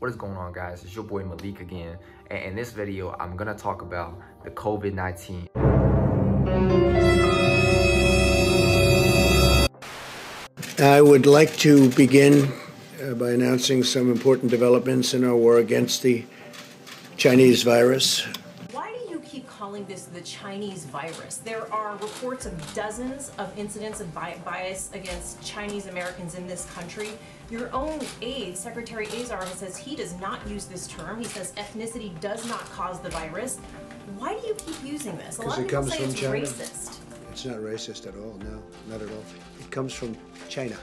What is going on, guys? It's your boy Malik again, and in this video I'm gonna talk about the COVID-19. I would like to begin by announcing some important developments in our war against the Chinese virus. Why do you keep calling this the Chinese virus? There are reports of dozens of incidents of bias against Chinese Americans in this country. Your own aide, Secretary Azar, says he does not use this term. He says ethnicity does not cause the virus. Why do you keep using this? A lot of people say it's racist. It's not racist at all, no, not at all. It comes from China.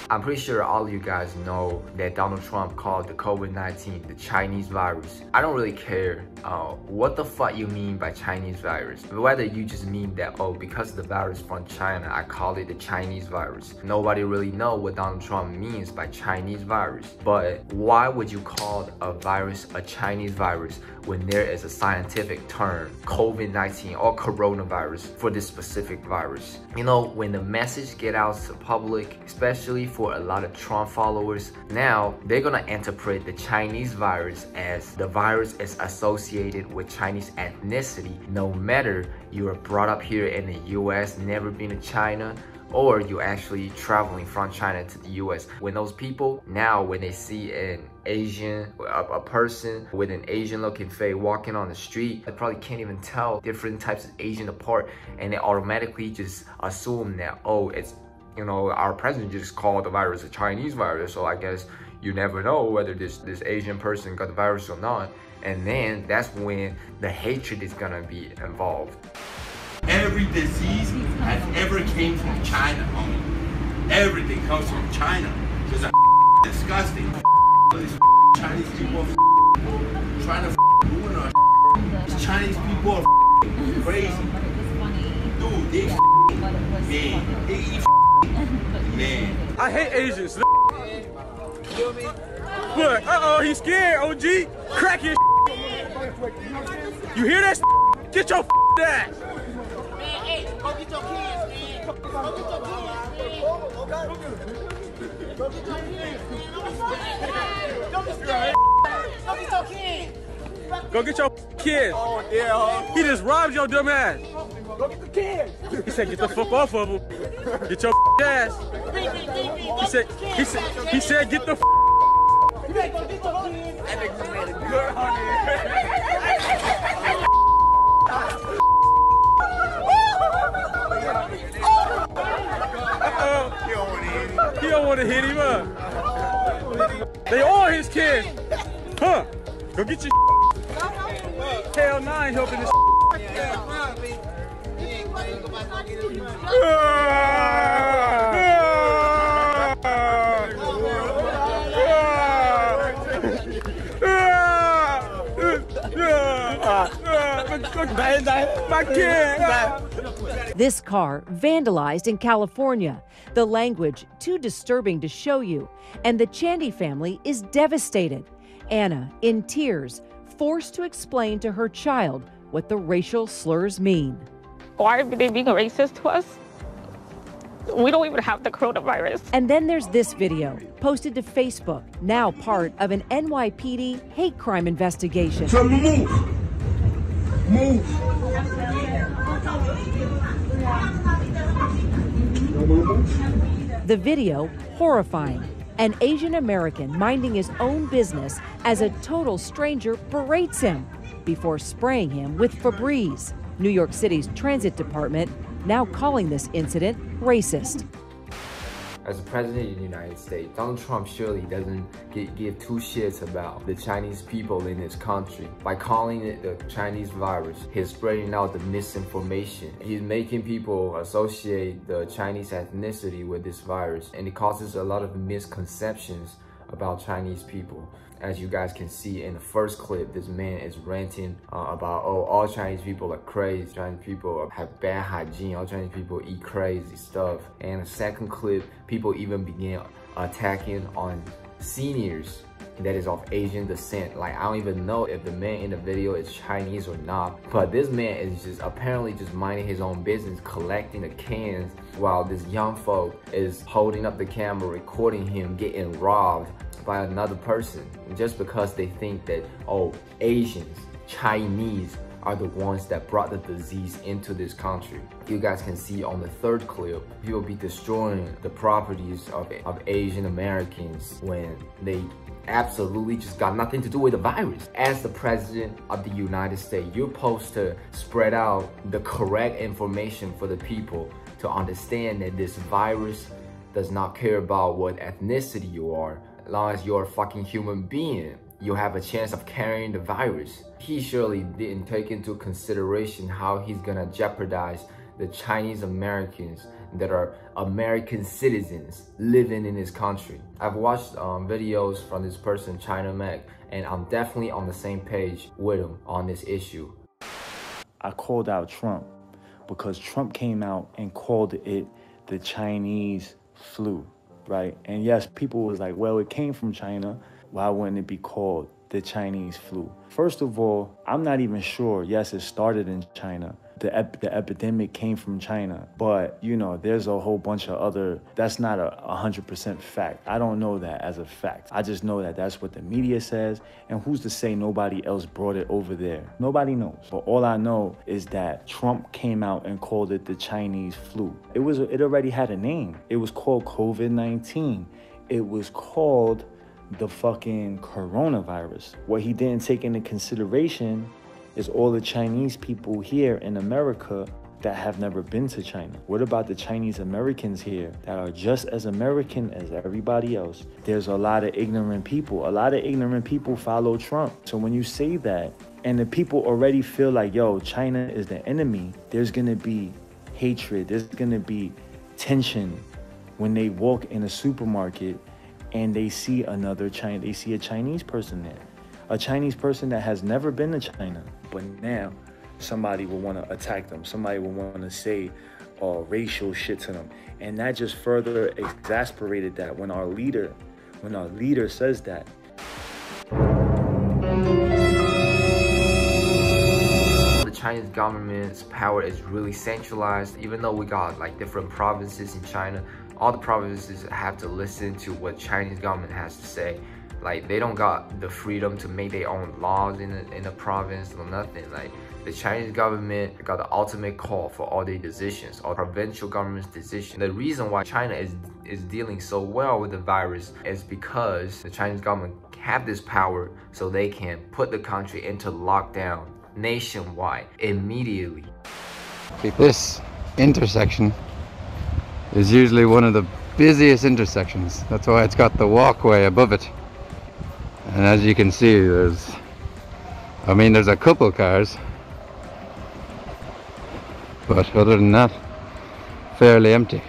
I'm pretty sure all of you guys know that Donald Trump called the COVID-19 the Chinese virus. I don't really care what the fuck you mean by Chinese virus. Whether you just mean that, oh, because the virus from China, I call it the Chinese virus. Nobody really know what Donald Trump means by Chinese virus. But why would you call a virus a Chinese virus when there is a scientific term, COVID-19 or coronavirus, for this specific virus? You know, when the message get out to the public, especially for a lot of Trump followers, now they're gonna interpret the Chinese virus as the virus is associated with Chinese ethnicity, no matter you were brought up here in the US, never been to China, or you're actually traveling from China to the US. When those people, now when they see an Asian, a person with an Asian looking face walking on the street, they probably can't even tell different types of Asian apart, and they automatically just assume that, oh, it's, you know, our president just called the virus a Chinese virus, so I guess you never know whether this Asian person got the virus or not. And then that's when the hatred is gonna be involved. Every disease has ever came from China, homie. Everything comes from China. It's disgusting. These Chinese people are trying to ruin our. These Chinese people are crazy. Dude, they man. I hate Asians. Look, he's scared, OG. Crack your. You hear that? Get your ass. Go get your kids, man. Go get your kids. Go get your kids. Oh, yeah. He just robbed your dumb ass. Go get the kids. He said, get the fuck off of him. Get your ass. He said, get the. You better go get your kids. That nigga made a good He don't want to hit him up. They all his kids. Huh? Go get your. Hell nah, I ain't helping this. My kid. This car vandalized in California. The language too disturbing to show you, and the Chandy family is devastated. Anna, in tears, forced to explain to her child what the racial slurs mean. Why are they being racist to us? We don't even have the coronavirus. And then there's this video, posted to Facebook, now part of an NYPD hate crime investigation. So move. The video, horrifying. An Asian American minding his own business as a total stranger berates him before spraying him with Febreze. New York City's transit department now calling this incident racist. As the president of the United States, Donald Trump surely doesn't give two shits about the Chinese people in his country. By calling it the Chinese virus, he's spreading out the misinformation. He's making people associate the Chinese ethnicity with this virus, and it causes a lot of misconceptions about Chinese people. As you guys can see in the first clip, this man is ranting about, oh, all Chinese people are crazy, Chinese people have bad hygiene, all Chinese people eat crazy stuff. And the second clip, people even begin attacking on seniors that is of Asian descent. Like, I don't even know if the man in the video is Chinese or not, but this man is just apparently just minding his own business, collecting the cans, while this young folk is holding up the camera, recording him getting robbed by another person just because they think that, oh, Asians, Chinese are the ones that brought the disease into this country. You guys can see on the third clip, people be destroying the properties of Asian Americans when they absolutely just got nothing to do with the virus. As the president of the United States, you're supposed to spread out the correct information for the people to understand that this virus does not care about what ethnicity you are. As long as you're a fucking human being, you have a chance of carrying the virus. He surely didn't take into consideration how he's gonna jeopardize the Chinese Americans that are American citizens living in this country. I've watched videos from this person, China Mac, and I'm definitely on the same page with him on this issue. I called out Trump because Trump came out and called it the Chinese flu, right? And yes, people was like, well, it came from China. Why wouldn't it be called the Chinese flu? First of all, I'm not even sure. Yes, it started in China. The epidemic came from China, but you know, there's a whole bunch of other, that's not a 100% fact. I don't know that as a fact. I just know that that's what the media says, and who's to say nobody else brought it over there? Nobody knows. But all I know is that Trump came out and called it the Chinese flu. It already had a name. It was called COVID-19. It was called the fucking coronavirus. What he didn't take into consideration is all the Chinese people here in America that have never been to China. What about the Chinese Americans here that are just as American as everybody else? There's a lot of ignorant people. A lot of ignorant people follow Trump. So when you say that, and the people already feel like, yo, China is the enemy, there's gonna be hatred, there's gonna be tension when they walk in a supermarket and they see they see a Chinese person there. A Chinese person that has never been to China, but now somebody will want to attack them. Somebody will want to say racial shit to them. And that just further exasperated that when our leader says that. The Chinese government's power is really centralized. Even though we got like different provinces in China, all the provinces have to listen to what Chinese government has to say. Like, they don't got the freedom to make their own laws in the province or nothing. Like, the Chinese government got the ultimate call for all their decisions, all provincial government's decisions. The reason why China is dealing so well with the virus is because the Chinese government have this power, so they can put the country into lockdown nationwide immediately. This intersection is usually one of the busiest intersections. That's why it's got the walkway above it. And as you can see, there's a couple cars, but other than that, fairly empty.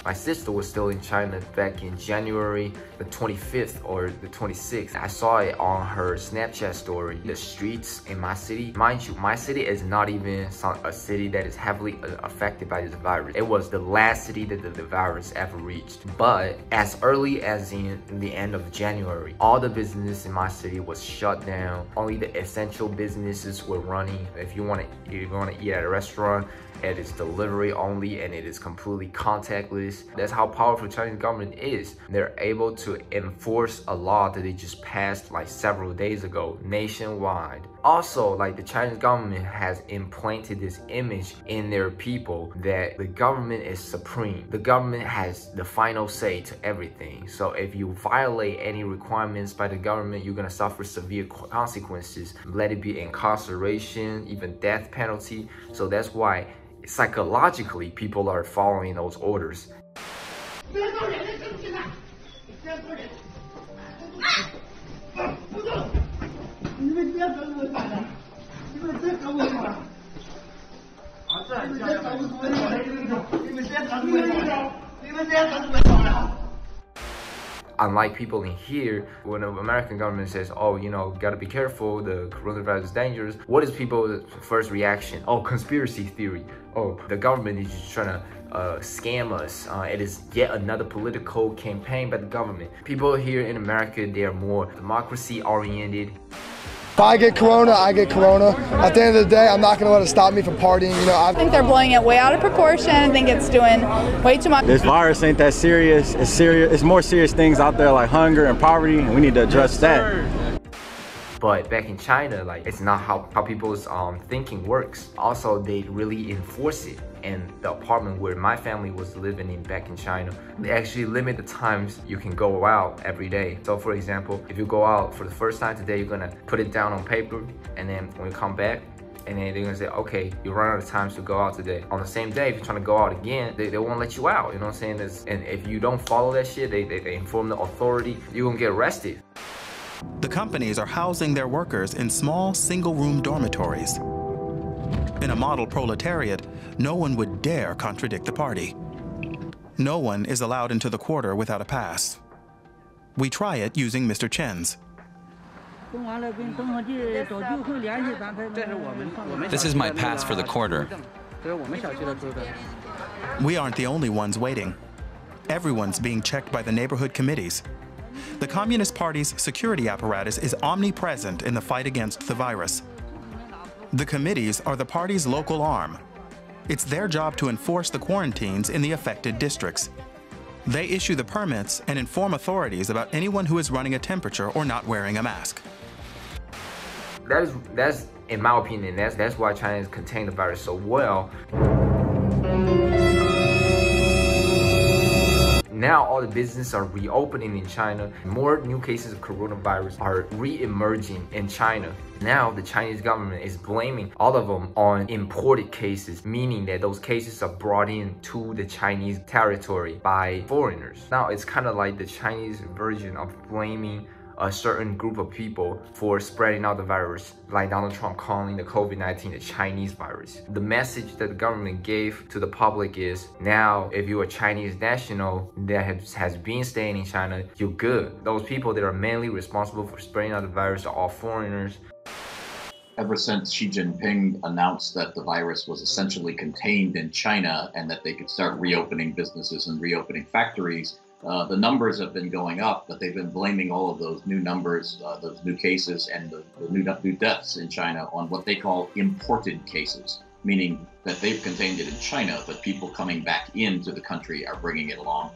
My sister was still in China back in January the 25th or the 26th. I saw it on her Snapchat story. The streets in my city, mind you, my city is not even a city that is heavily affected by this virus. It was the last city that the virus ever reached. But as early as in the end of January, all the business in my city was shut down. Only the essential businesses were running. If you want to eat at a restaurant, it is delivery only, and it is completely contactless. That's how powerful Chinese government is. They're able to enforce a law that they just passed like several days ago nationwide. Also, like, the Chinese government has implanted this image in their people that the government is supreme. The government has the final say to everything. So if you violate any requirements by the government, you're gonna suffer severe consequences. Let it be incarceration, even death penalty. So that's why psychologically people are following those orders. Unlike people in here, when the American government says, oh, you know, gotta be careful, the coronavirus is dangerous, what is people's first reaction? Oh, conspiracy theory. Oh, the government is just trying to scam us. It is yet another political campaign by the government. People here in America, they are more democracy oriented. If I get corona, I get corona. At the end of the day, I'm not going to let it stop me from partying. You know, I think they're blowing it way out of proportion. I think it's doing way too much. This virus ain't that serious. It's serious. It's more serious things out there like hunger and poverty, and we need to address that. But back in China, like, it's not how people's thinking works. Also, they really enforce it. And the apartment where my family was living in back in China, they actually limit the times you can go out every day. So for example, if you go out for the first time today, you're gonna put it down on paper, and then when you come back, and then they're gonna say, okay, you run out of times to go out today. On the same day, if you're trying to go out again, they won't let you out, you know what I'm saying? And if you don't follow that shit, they inform the authority, you're gonna get arrested. The companies are housing their workers in small, single-room dormitories. In a model proletariat, no one would dare contradict the party. No one is allowed into the quarter without a pass. We try it using Mr. Chen's. This is my pass for the quarter. We aren't the only ones waiting. Everyone's being checked by the neighborhood committees. The Communist Party's security apparatus is omnipresent in the fight against the virus. The committees are the party's local arm. It's their job to enforce the quarantines in the affected districts. They issue the permits and inform authorities about anyone who is running a temperature or not wearing a mask. That's in my opinion, that's why China is containing the virus so well. Now all the businesses are reopening in China. More new cases of coronavirus are re-emerging in China. Now the Chinese government is blaming all of them on imported cases, meaning that those cases are brought in to the Chinese territory by foreigners. Now it's kind of like the Chinese version of blaming a certain group of people for spreading out the virus, like Donald Trump calling the COVID-19 the Chinese virus. The message that the government gave to the public is, now if you're a Chinese national that has been staying in China, you're good. Those people that are mainly responsible for spreading out the virus are all foreigners. Ever since Xi Jinping announced that the virus was essentially contained in China and that they could start reopening businesses and reopening factories, the numbers have been going up, but they've been blaming all of those new numbers, those new cases, and the new deaths in China on what they call imported cases, meaning that they've contained it in China, but people coming back into the country are bringing it along.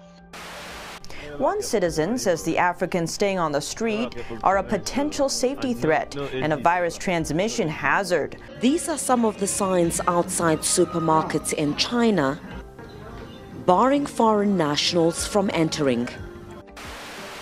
One citizen says the Africans staying on the street are a potential safety threat and a virus transmission hazard. These are some of the signs outside supermarkets in China, barring foreign nationals from entering.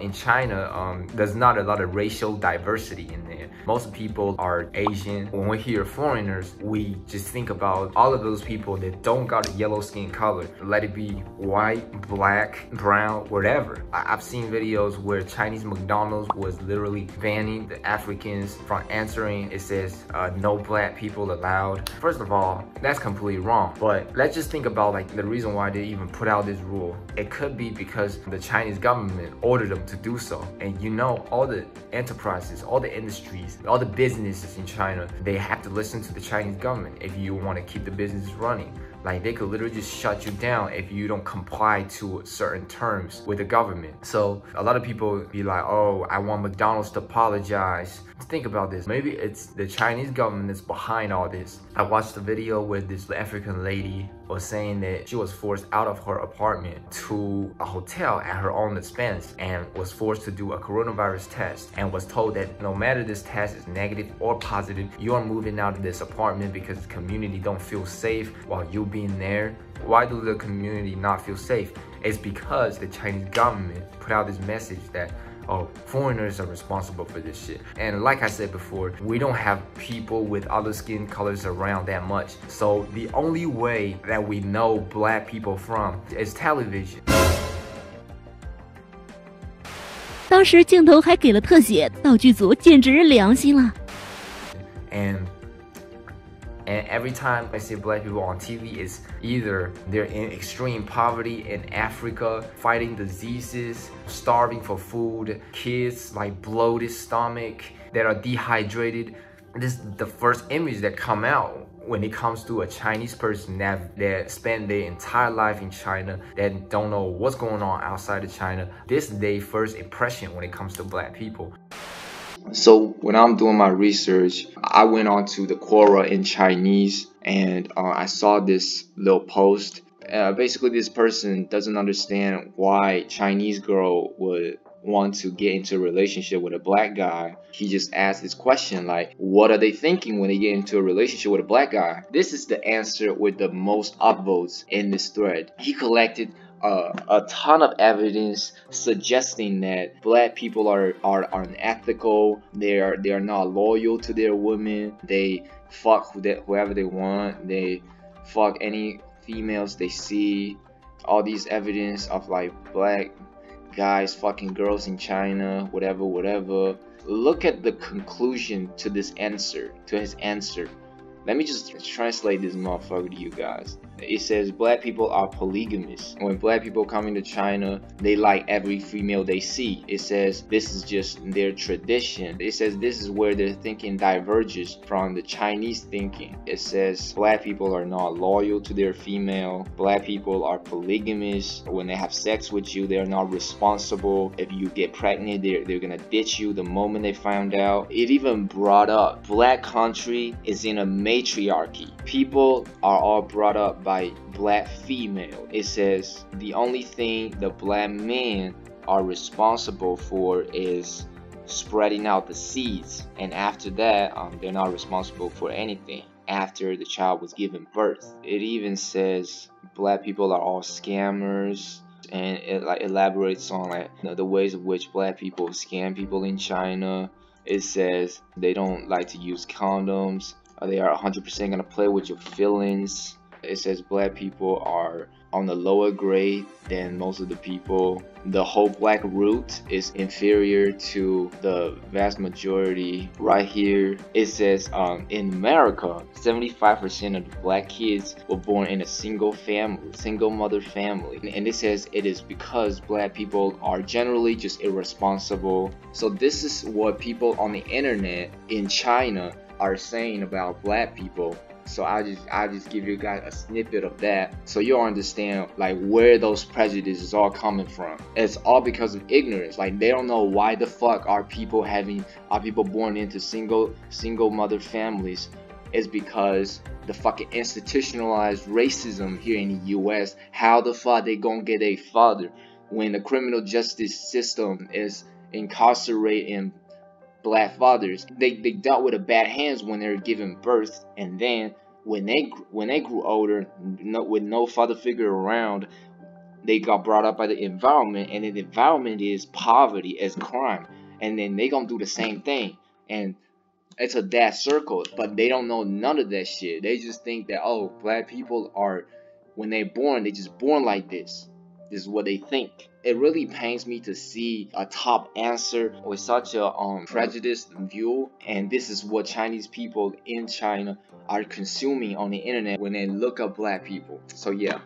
In China, there's not a lot of racial diversity in there. Most people are Asian. When we hear foreigners, we just think about all of those people that don't got a yellow skin color. Let it be white, black, brown, whatever. I've seen videos where Chinese McDonald's was literally banning the Africans from entering. It says no black people allowed. First of all, that's completely wrong. But let's just think about like the reason why they even put out this rule. It could be because the Chinese government ordered them to do so. And you know, all the enterprises, all the industries, all the businesses in China, they have to listen to the Chinese government if you want to keep the business running. Like, they could literally just shut you down if you don't comply to certain terms with the government. So a lot of people be like, oh, I want McDonald's to apologize. Think about this. Maybe it's the Chinese government that's behind all this. I watched a video where this African lady was saying that she was forced out of her apartment to a hotel at her own expense and was forced to do a coronavirus test and was told that no matter this test is negative or positive, you are moving out of this apartment because the community don't feel safe while you being there. Why do the community not feel safe? It's because the Chinese government put out this message that, oh, foreigners are responsible for this shit. And like I said before, we don't have people with other skin colors around that much. So the only way that we know black people from is television. 当时镜头还给了特写，道具组简直良心了。And every time I see black people on TV, it's either they're in extreme poverty in Africa, fighting diseases, starving for food, kids like bloated stomach that are dehydrated. This is the first image that come out when it comes to a Chinese person that spend their entire life in China, that don't know what's going on outside of China. This is their first impression when it comes to black people. So when I'm doing my research, I went on to the Quora in Chinese, and I saw this little post. Basically, this person doesn't understand why Chinese girl would want to get into a relationship with a black guy. He just asked this question like, what are they thinking when they get into a relationship with a black guy? This is the answer with the most upvotes in this thread. He collected a ton of evidence suggesting that black people are unethical. They are not loyal to their women. They fuck whoever they want. They fuck any females they see. All these evidence of like black guys fucking girls in China, whatever. Look at the conclusion to this answer, to his answer. Let me just translate this motherfucker to you guys. It says black people are polygamous. When black people come into China, they like every female they see. It says this is just their tradition. It says this is where their thinking diverges from the Chinese thinking. It says black people are not loyal to their female. Black people are polygamous. When they have sex with you, they're not responsible. If you get pregnant, they're gonna ditch you the moment they found out. It even brought up black country is in a matriarchy. People are all brought up by black female. It says the only thing the black men are responsible for is spreading out the seeds, and after that they're not responsible for anything after the child was given birth. It even says black people are all scammers, and it like elaborates on like the ways of which black people scam people in China. It says they don't like to use condoms. They are 100% gonna play with your feelings. It says black people are on the lower grade than most of the people. The whole black root is inferior to the vast majority. Right here, it says in America, 75% of the black kids were born in a single mother family. And it says it is because black people are generally just irresponsible. So this is what people on the internet in China are saying about black people. So I'll just give you guys a snippet of that so you'll understand like where those prejudices are coming from. It's all because of ignorance. Like they don't know why the fuck are people born into single mother families. It's because the fucking institutionalized racism here in the US. How the fuck they gonna get a father when the criminal justice system is incarcerating black fathers? They dealt with a bad hands when they were giving birth, and then when they grew older, with no father figure around, they got brought up by the environment, and the environment is poverty, as crime, and then they gonna do the same thing, and it's a dead circle. But they don't know none of that shit. They just think that, oh, black people are, when they're born, they just born like this. This is what they think. It really pains me to see a top answer with such a prejudiced view, and this is what Chinese people in China are consuming on the internet when they look up black people. So yeah.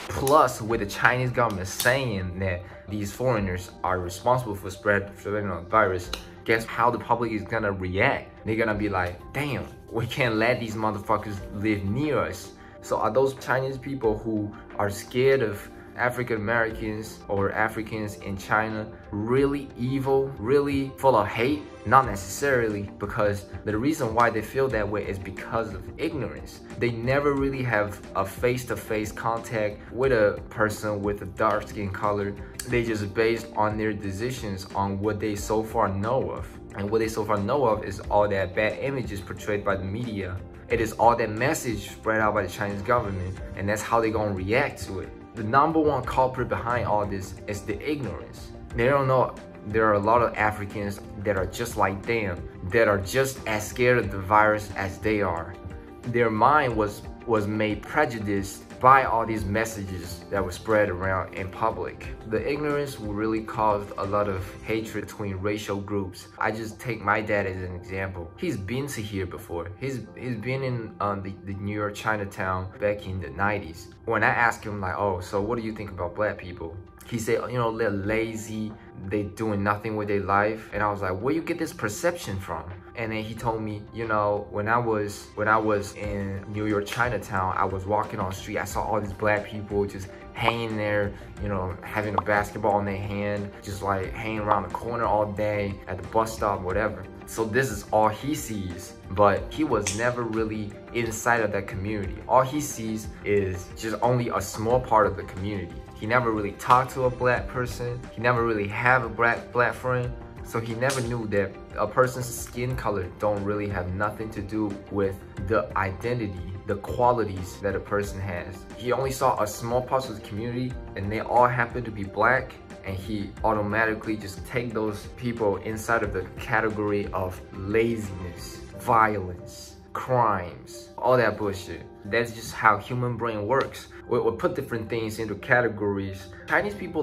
Plus, with the Chinese government saying that these foreigners are responsible for spread the virus, guess how the public is gonna react? They're gonna be like, damn, we can't let these motherfuckers live near us. So are those Chinese people who are scared of African Americans or Africans in China really evil, really full of hate? Not necessarily, because the reason why they feel that way is because of ignorance. They never really have a face-to-face contact with a person with a dark skin color. They just based on their decisions on what they so far know of. And what they so far know of is all that bad images portrayed by the media. It is all that message spread out by the Chinese government, and that's how they're gonna react to it. The number one culprit behind all this is the ignorance. They don't know there are a lot of Africans that are just like them, that are just as scared of the virus as they are. Their mind was made prejudiced by all these messages that were spread around in public. The ignorance will really cause a lot of hatred between racial groups. I just take my dad as an example. He's been to here before. He's been in the New York Chinatown back in the 90s. When I ask him like, oh, so what do you think about black people? He said, you know, they're lazy, they doing nothing with their life. And I was like, where you get this perception from? And then he told me, you know, when I was in New York, Chinatown, I was walking on the street, I saw all these black people just hanging there, you know, having a basketball in their hand, just like hanging around the corner all day, at the bus stop, whatever. So this is all he sees, but he was never really inside of that community. All he sees is just only a small part of the community. He never really talked to a black person. He never really have a black friend. So he never knew that a person's skin color don't really have nothing to do with the identity, the qualities that a person has. He only saw a small part of the community and they all happen to be black, and he automatically just take those people inside of the category of laziness, violence, crimes, all that bullshit. That's just how human brain works. We'll put different things into categories. Chinese people,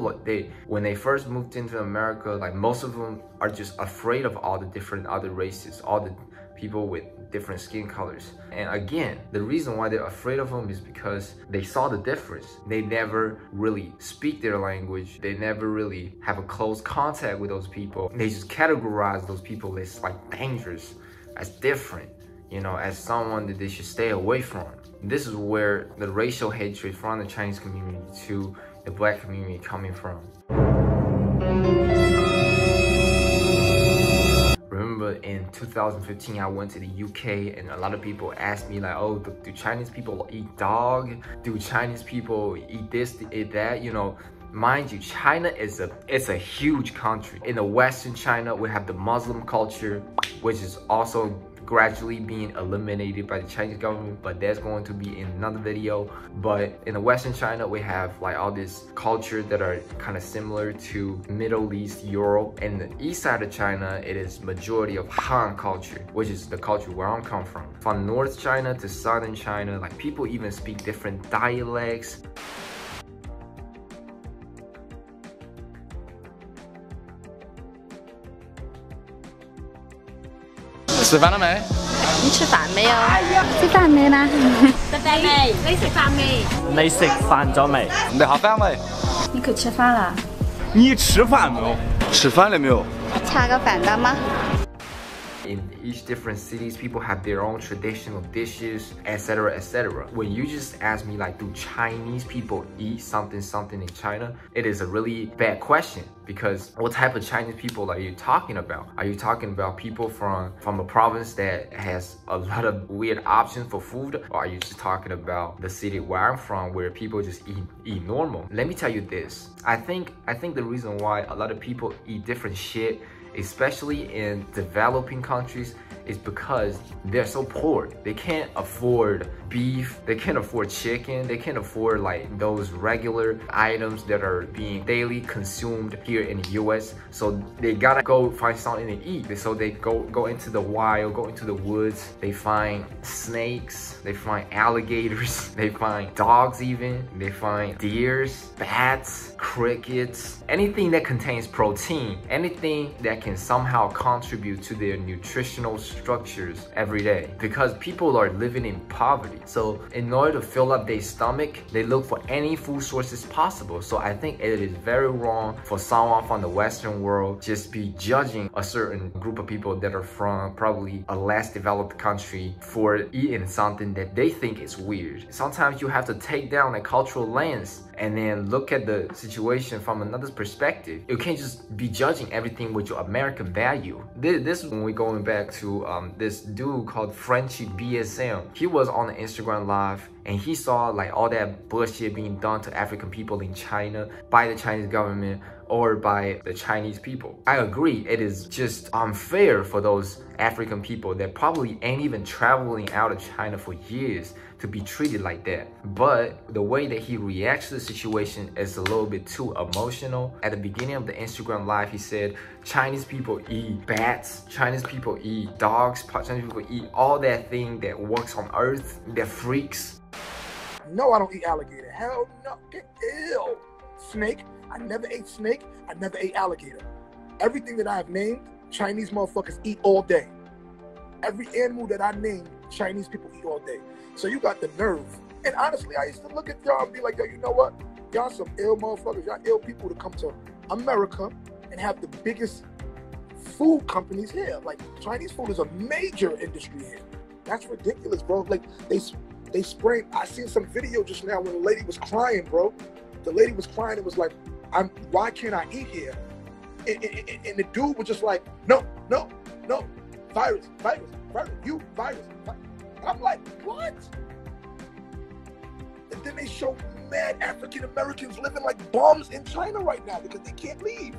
when they first moved into America, like most of them are just afraid of all the different other races, all the people with different skin colors. And again, the reason why they're afraid of them is because they saw the difference. They never really speak their language. They never really have a close contact with those people. They just categorize those people as like dangerous, as different, you know, as someone that they should stay away from. This is where the racial hatred from the Chinese community to the black community coming from. Remember in 2015, I went to the UK and a lot of people asked me like, oh, do Chinese people eat dog? Do Chinese people eat this, eat that? You know, mind you, China is a huge country. In the Western China, we have the Muslim culture, which is also gradually being eliminated by the Chinese government, but that's going to be in another video. But in the Western China, we have like all this culture that are kind of similar to Middle East, Europe. And the east side of China, it is majority of Han culture, which is the culture where I'm come from. From North China to Southern China, like people even speak different dialects. 食飯啦未？你吃飯未啊？食飯未啦？食飯未？你食飯未？你食飯咗未？你下飯未？你可吃飯啦？你吃飯沒有？吃飯了沒有？吃個飯的嗎？ In each different cities, people have their own traditional dishes, etc., etc. When you just ask me like, do Chinese people eat something in China? It is a really bad question, because what type of Chinese people are you talking about? Are you talking about people from a province that has a lot of weird options for food? Or are you just talking about the city where I'm from, where people just eat normal? Let me tell you this. I think the reason why a lot of people eat different shit, especially in developing countries, is because they're so poor. They can't afford beef, they can't afford chicken, they can't afford like those regular items that are being daily consumed here in the US. So they gotta go find something to eat. So they go into the wild, go into the woods, they find snakes, they find alligators, they find dogs even, they find deers, bats, crickets, anything that contains protein, anything that can somehow contribute to their nutritional structures every day, because people are living in poverty. So in order to fill up their stomach, they look for any food sources possible. So I think it is very wrong for someone from the Western world just be judging a certain group of people that are from probably a less developed country for eating something that they think is weird. Sometimes you have to take down a cultural lens and then look at the situation from another perspective. You can't just be judging everything with your American value. This is when we're going back to this dude called Frenchie BSM. He was on the Instagram live and he saw like all that bullshit being done to African people in China by the Chinese government or by the Chinese people. I agree, it is just unfair for those African people that probably ain't even traveling out of China for years to be treated like that. But the way that he reacts to the situation is a little bit too emotional. At the beginning of the Instagram live, he said, Chinese people eat bats, Chinese people eat dogs, Chinese people eat all that thing that walks on earth, they're freaks. No, I don't eat alligator. Hell no. Get ill. Snake. I never ate snake. I never ate alligator. Everything that I have named, Chinese motherfuckers eat all day. Every animal that I named, Chinese people eat all day. So you got the nerve. And honestly, I used to look at y'all and be like, yo, you know what? Y'all some ill motherfuckers. Y'all ill people to come to America and have the biggest food companies here. Like, Chinese food is a major industry here. That's ridiculous, bro. Like, they sprayed. I seen some video just now when the lady was crying, bro. The lady was crying and was like, why can't I eat here? And the dude was just like, no, virus, you virus. I'm like, what? And then they show mad African Americans living like bums in China right now because they can't leave.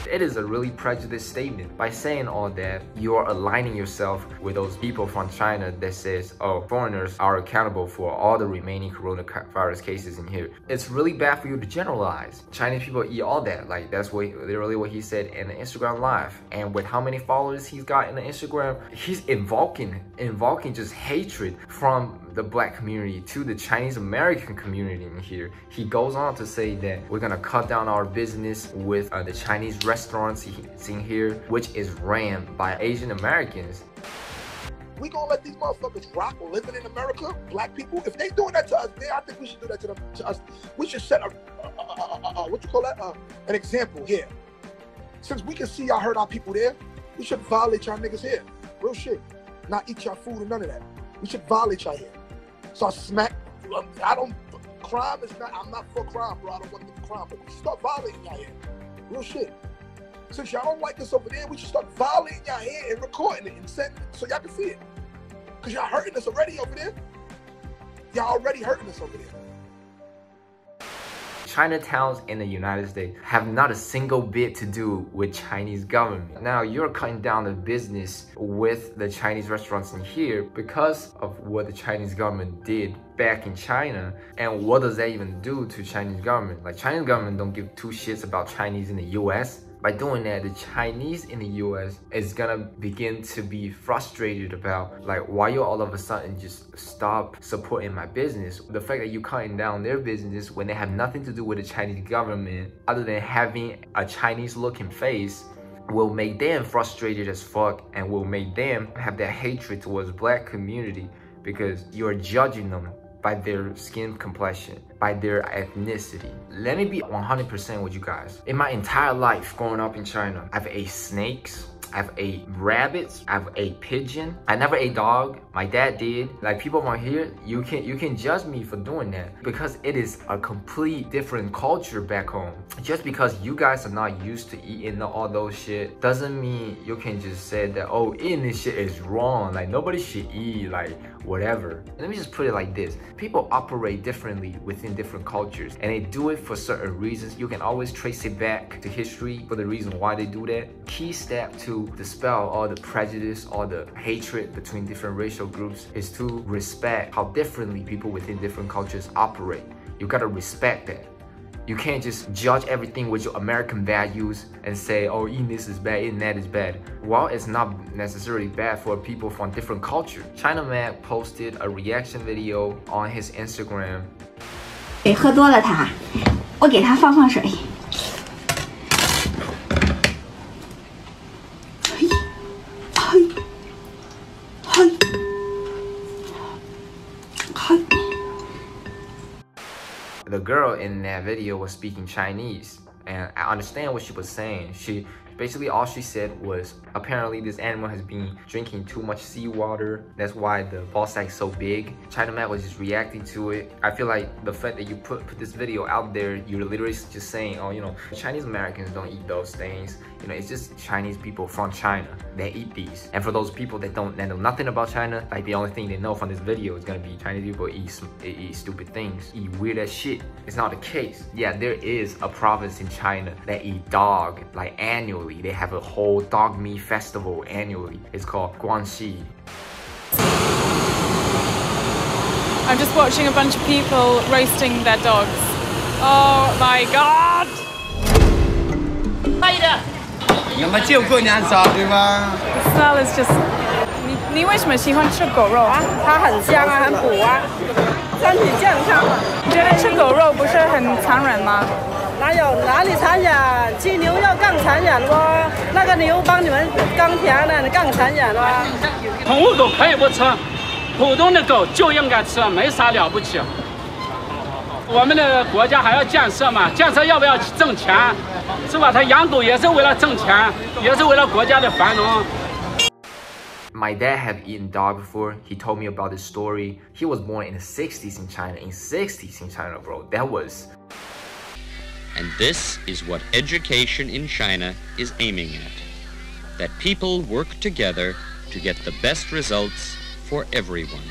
It is a really prejudiced statement. By saying all that, you are aligning yourself with those people from China that says, oh, foreigners are accountable for all the remaining coronavirus cases in here. It's really bad for you to generalize. Chinese people eat all that. Like, that's literally what he said in the Instagram live. And with how many followers he's got in the Instagram, he's invoking just hatred from the black community to the Chinese American community in here. He goes on to say that we're gonna cut down our business with the Chinese restaurants in here, which is ran by Asian Americans. We gonna let these motherfuckers rock living in America, black people? If they doing that to us, I think we should do that to us. We should set an example here. Since we can see y'all hurt our people there, we should violate y'all niggas here. Real shit. Not eat y'all food and none of that. We should violate y'all here. So crime is not, I'm not for crime, bro. I don't want to do crime, but we should start violating y'all here. Real shit. Since y'all don't like us over there, we should start violating y'all here and recording it and sending it so y'all can see it. Because y'all hurting us already over there. Y'all already hurting us over there. Chinatowns in the United States have not a single bit to do with Chinese government. Now you're cutting down the business with the Chinese restaurants in here because of what the Chinese government did back in China. And what does that even do to Chinese government? Like, Chinese government don't give two shits about Chinese in the US. By doing that, the Chinese in the US is gonna begin to be frustrated about, like, why you all of a sudden just stop supporting my business? The fact that you cutting down their business when they have nothing to do with the Chinese government other than having a Chinese looking face will make them frustrated as fuck and will make them have that hatred towards black community because you're judging them by their skin complexion, by their ethnicity. Let me be 100% with you guys. In my entire life growing up in China, I've ate snakes, I've ate rabbits, I've ate pigeon. I never ate dog. My dad did. Like, people from here, you can judge me for doing that because it is a complete different culture back home. Just because you guys are not used to eating all those shit doesn't mean you can just say that, oh, eating this shit is wrong. Like, nobody should eat, like, whatever. Let me just put it like this. People operate differently within different cultures and they do it for certain reasons. You can always trace it back to history for the reason why they do that. Key step to dispel all the prejudice, all the hatred between different racial groups is to respect how differently people within different cultures operate. You gotta respect that. You can't just judge everything with your American values and say, oh, eating this is bad, eating that is bad. Well, it's not necessarily bad for people from different cultures. China Man posted a reaction video on his Instagram. 喝多了他，我给他放水。 The girl in that video was speaking Chinese, and I understand what she was saying. Basically all she said was, apparently this animal has been drinking too much seawater. That's why the ball sack is so big. China Man was just reacting to it. I feel like the fact that you put this video out there, you're literally just saying, oh, you know, Chinese Americans don't eat those things. You know, it's just Chinese people from China that eat these. And for those people that know nothing about China, like, the only thing they know from this video is gonna be Chinese people eat stupid things, eat weird as shit. It's not the case. Yeah, there is a province in China that eat dog, like, annually. They have a whole dog meat festival annually. It's called Guangxi. I'm just watching a bunch of people roasting their dogs. Oh my god! 快点！你们见过年早对吗 The smell is just. 你为什么喜欢吃狗肉啊？它很香啊，很补啊，身体健康。你觉得吃狗肉不是很残忍吗？ 哪有哪里残忍？鸡牛要更残忍咯！那个牛帮你们耕田的，你更残忍咯。宠物狗可以不吃，普通的狗就应该吃，没啥了不起。我们的国家还要建设嘛，建设要不要挣钱，是吧？他养狗也是为了挣钱，也是为了国家的繁荣。 My dad had eaten dog before. He told me about this story. He was born in the 60s in China. In 60s in China, bro. That was... And this is what education in China is aiming at. That people work together to get the best results for everyone.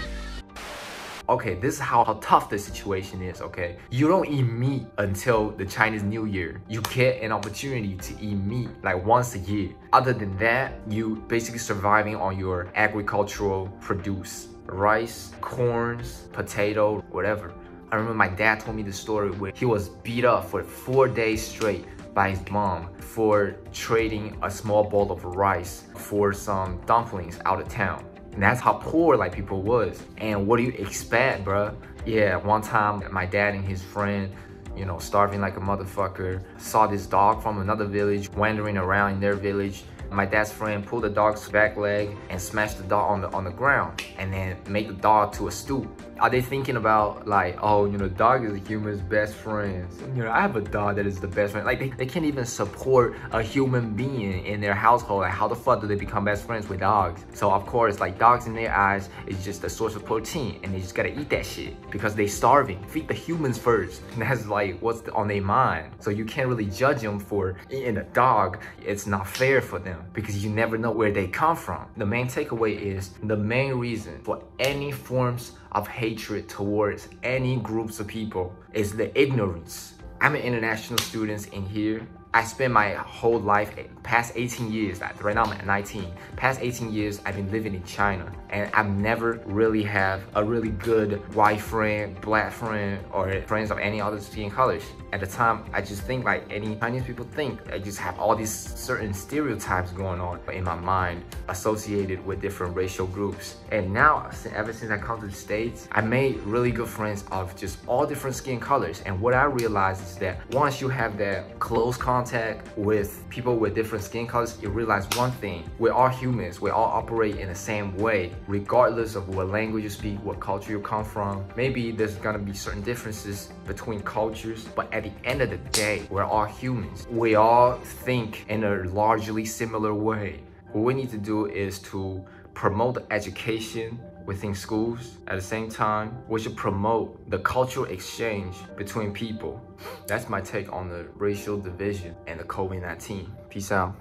Okay, this is how tough the situation is, okay? You don't eat meat until the Chinese New Year. You get an opportunity to eat meat like once a year. Other than that, you basically surviving on your agricultural produce. Rice, corns, potato, whatever. I remember my dad told me the story where he was beat up for 4 days straight by his mom for trading a small bowl of rice for some dumplings out of town. And that's how poor like people was. And what do you expect, bruh? Yeah, one time my dad and his friend, you know, starving like a motherfucker, saw this dog from another village wandering around in their village. My dad's friend pulled the dog's back leg and smashed the dog on the ground and then made the dog to a stool. Are they thinking about like, oh, you know, dog is a human's best friend? You know, I have a dog that is the best friend. Like they can't even support a human being in their household. Like how the fuck do they become best friends with dogs? So of course, like dogs in their eyes is just a source of protein and they just gotta eat that shit because they starving. Feed the humans first. And that's like what's on their mind. So you can't really judge them for eating a dog. It's not fair for them because you never know where they come from. The main takeaway is the main reason for any forms of hatred towards any groups of people is the ignorance. I'm an international student in here. I spent my whole life, past 18 years, right now I'm at 19, past 18 years I've been living in China and I've never really have a really good white friend, black friend, or friends of any other skin colors. At the time, I just think like any Chinese people think, I just have all these certain stereotypes going on in my mind associated with different racial groups. And now, ever since I come to the States, I made really good friends of just all different skin colors. And what I realized is that once you have that close contact with people with different skin colors, you realize one thing: we're all humans. We all operate in the same way, regardless of what language you speak, what culture you come from. Maybe there's gonna be certain differences between cultures, but at the end of the day, we're all humans. We all think in a largely similar way. What we need to do is to promote the education within schools. At the same time, we should promote the cultural exchange between people. That's my take on the racial division and the COVID-19. Peace out.